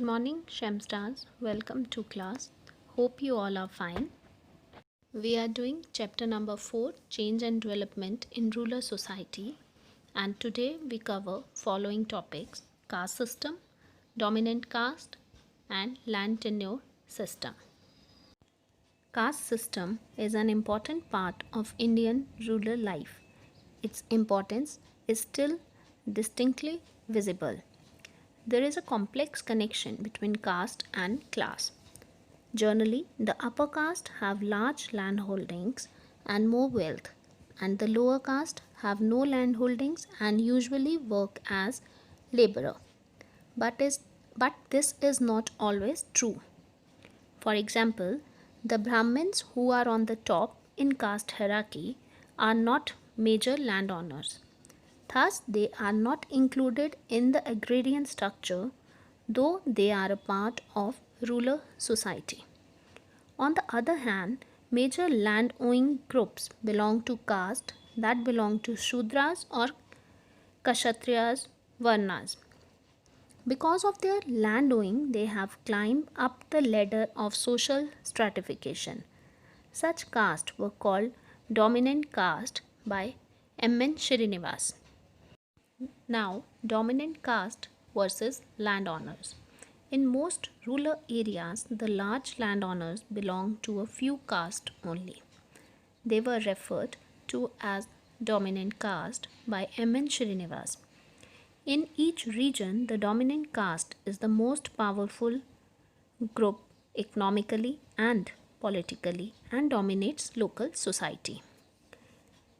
morning, Shamstars. Welcome to class. Hope you all are fine. We are doing chapter number 4, Change and Development in Rural Society. And today we cover following topics: caste system, dominant caste, and land tenure system. Caste system is an important part of Indian rural life. Its importance is still distinctly visible. There is a complex connection between caste and class. Generally, the upper caste have large land holdings and more wealth, and the lower caste have no land holdings and usually work as laborer. But this is not always true. For example, the Brahmins who are on the top in caste hierarchy are not major landowners. Thus, they are not included in the agrarian structure, though they are a part of rural society. On the other hand, major land owning groups belong to caste that belong to Shudras or Kshatriyas Varnas. Because of their land owning, they have climbed up the ladder of social stratification. Such castes were called dominant caste by M.N. Srinivas. Now, dominant caste versus landowners. In most rural areas, the large landowners belong to a few castes only. They were referred to as dominant caste by M.N. Srinivas. In each region, the dominant caste is the most powerful group economically and politically and dominates local society.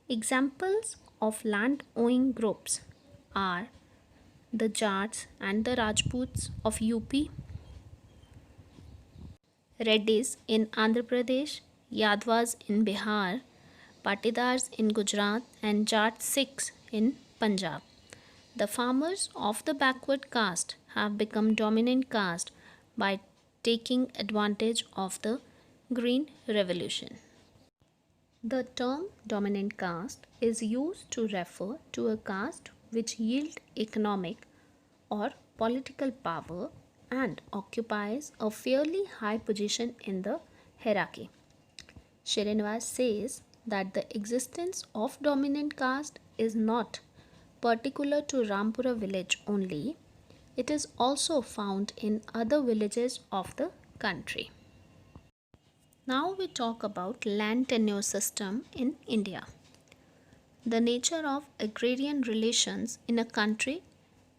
Examples of land owning groups are the Jats and the Rajputs of UP, Reddis in Andhra Pradesh, Yadvas in Bihar, Patidars in Gujarat, and Jat Sikhs in Punjab. The farmers of the backward caste have become dominant caste by taking advantage of the Green Revolution. The term dominant caste is used to refer to a caste which yield economic or political power and occupies a fairly high position in the hierarchy. Srinivas says that the existence of dominant caste is not particular to Rampura village only, it is also found in other villages of the country. Now we talk about land tenure system in India. The nature of agrarian relations in a country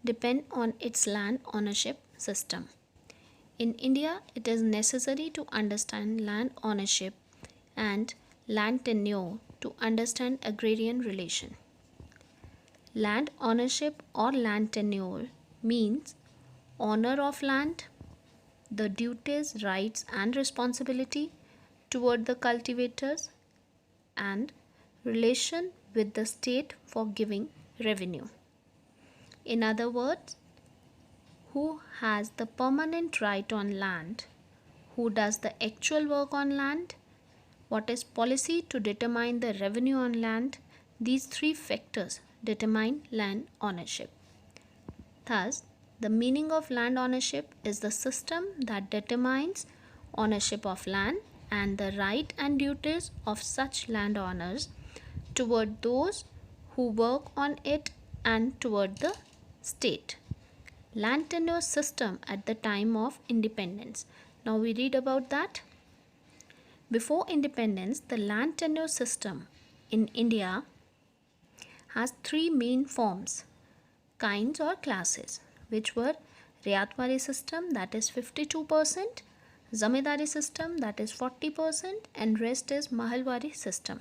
depend on its land ownership system. In India, it is necessary to understand land ownership and land tenure to understand agrarian relation. Land ownership or land tenure means owner of land, the duties, rights and responsibility toward the cultivators, and relation with the state for giving revenue. In other words, who has the permanent right on land, who does the actual work on land, what is policy to determine the revenue on land, these three factors determine land ownership. Thus, the meaning of land ownership is the system that determines ownership of land and the right and duties of such landowners toward those who work on it and toward the state. Land tenure system at the time of independence. Now we read about that. Before independence, the land tenure system in India has three main forms, kinds or classes, which were Riyatwari system, that is 52%, Zamindari system, that is 40%, and rest is Mahalwari system.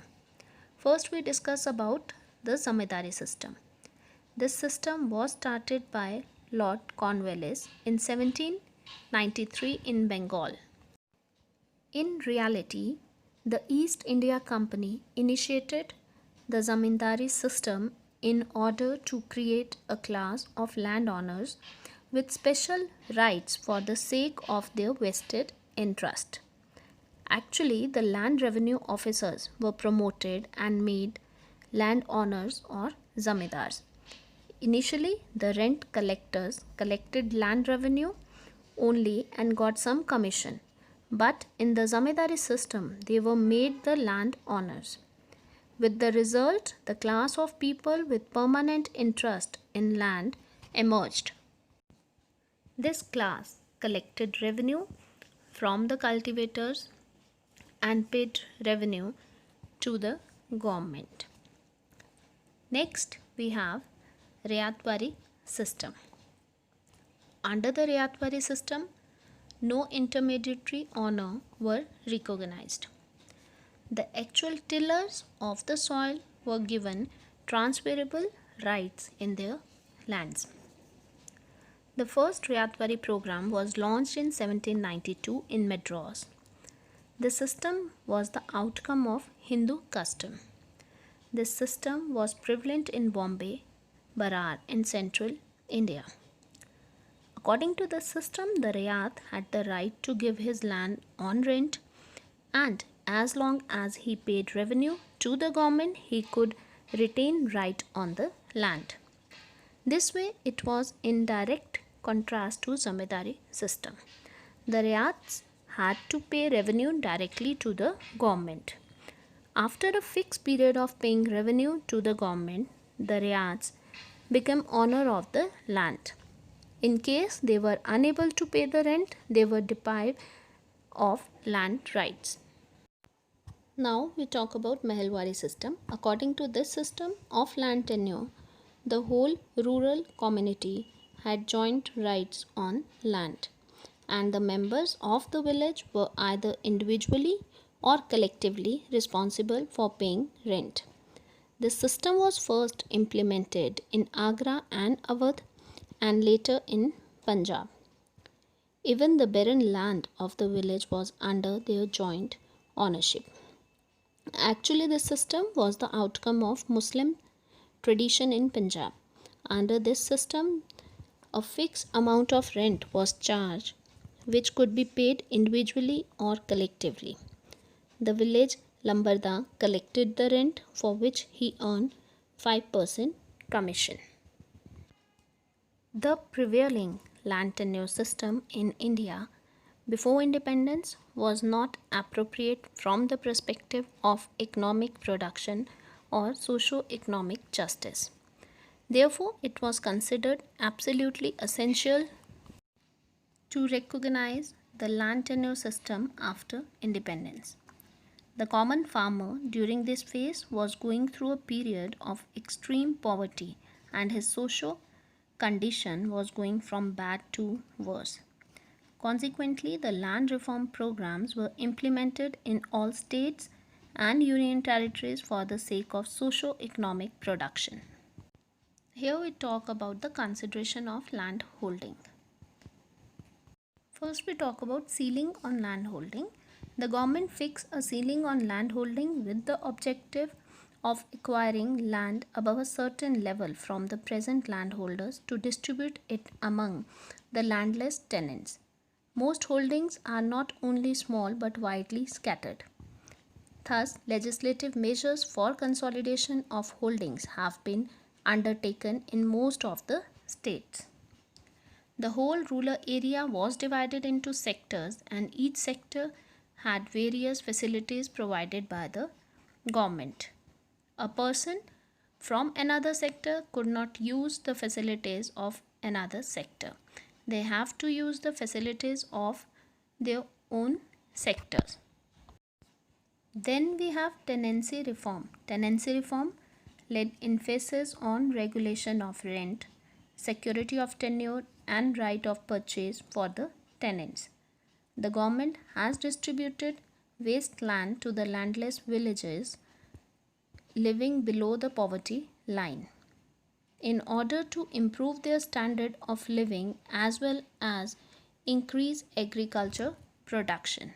First we discuss about the Zamindari system. This system was started by Lord Cornwallis in 1793 in Bengal. In reality, the East India Company initiated the Zamindari system in order to create a class of landowners with special rights for the sake of their vested interest. Actually, the land revenue officers were promoted and made landowners or zamindars. Initially, the rent collectors collected land revenue only and got some commission. But in the zamindari system, they were made the land owners. With the result, the class of people with permanent interest in land emerged. This class collected revenue from the cultivators and paid revenue to the government. Next, we have Rayatwari system. Under the Rayatwari system, no intermediary owner were recognized. The actual tillers of the soil were given transferable rights in their lands. The first Rayatwari program was launched in 1792 in Madras. The system was the outcome of Hindu custom. This system was prevalent in Bombay, Berar in central India. According to the system, the Rayat had the right to give his land on rent, and as long as he paid revenue to the government, he could retain right on the land. This way, it was in direct contrast to zamindari system. The Rayats had to pay revenue directly to the government. After a fixed period of paying revenue to the government, the Rayats became owner of the land. In case they were unable to pay the rent, they were deprived of land rights. Now we talk about Mahalwari system. According to this system of land tenure, the whole rural community had joint rights on land, and the members of the village were either individually or collectively responsible for paying rent. This system was first implemented in Agra and Awadh and later in Punjab. Even the barren land of the village was under their joint ownership. Actually, this system was the outcome of Muslim tradition in Punjab. Under this system, a fixed amount of rent was charged, which could be paid individually or collectively. The village Lambarda collected the rent, for which he earned 5% commission. The prevailing land tenure system in India before independence was not appropriate from the perspective of economic production or socio-economic justice. Therefore, it was considered absolutely essential to recognize the land tenure system after independence. The common farmer during this phase was going through a period of extreme poverty, and his socio condition was going from bad to worse. Consequently, the land reform programs were implemented in all states and union territories for the sake of socio-economic production. Here we talk about the consideration of land holding. First, we talk about ceiling on land holding. The government fixed a ceiling on land holding with the objective of acquiring land above a certain level from the present landholders to distribute it among the landless tenants. Most holdings are not only small but widely scattered. Thus, legislative measures for consolidation of holdings have been undertaken in most of the states. The whole rural area was divided into sectors, and each sector had various facilities provided by the government. A person from another sector could not use the facilities of another sector. They have to use the facilities of their own sectors. Then we have tenancy reform. Tenancy reform laid emphasis on regulation of rent, security of tenure, and right of purchase for the tenants. The government has distributed waste land to the landless villages living below the poverty line in order to improve their standard of living as well as increase agriculture production.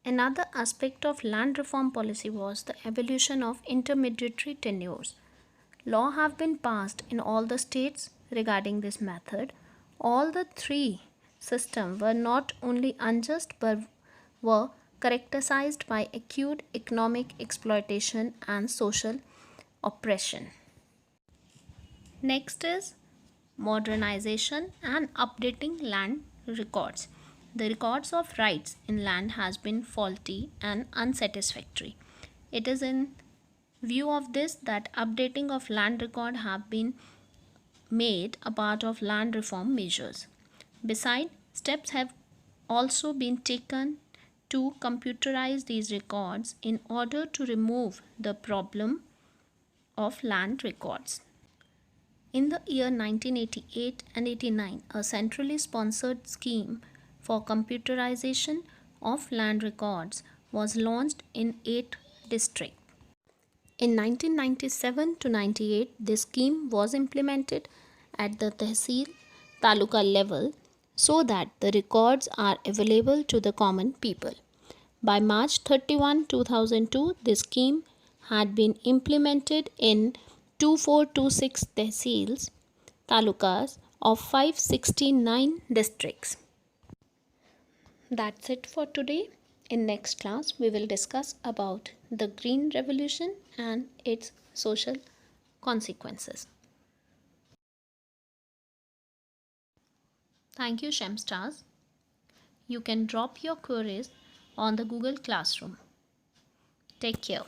Another aspect of land reform policy was the abolition of intermediary tenures. Law have been passed in all the states regarding this method. All the three systems were not only unjust but were characterized by acute economic exploitation and social oppression. Next is modernization and updating land records. The records of rights in land has been faulty and unsatisfactory. It is in view of this that updating of land record have been made a part of land reform measures. Besides, steps have also been taken to computerize these records in order to remove the problem of land records. In the year 1988 and 89, a centrally sponsored scheme for computerization of land records was launched in 8 districts. In 1997 to 98, this scheme was implemented at the Tehsil Taluka level so that the records are available to the common people. By March 31, 2002, this scheme had been implemented in 2426 tehsils, talukas of 569 districts. That's it for today. In next class, we will discuss about the Green Revolution and its social consequences. Thank you, Shemstars. You can drop your queries on the Google Classroom. Take care.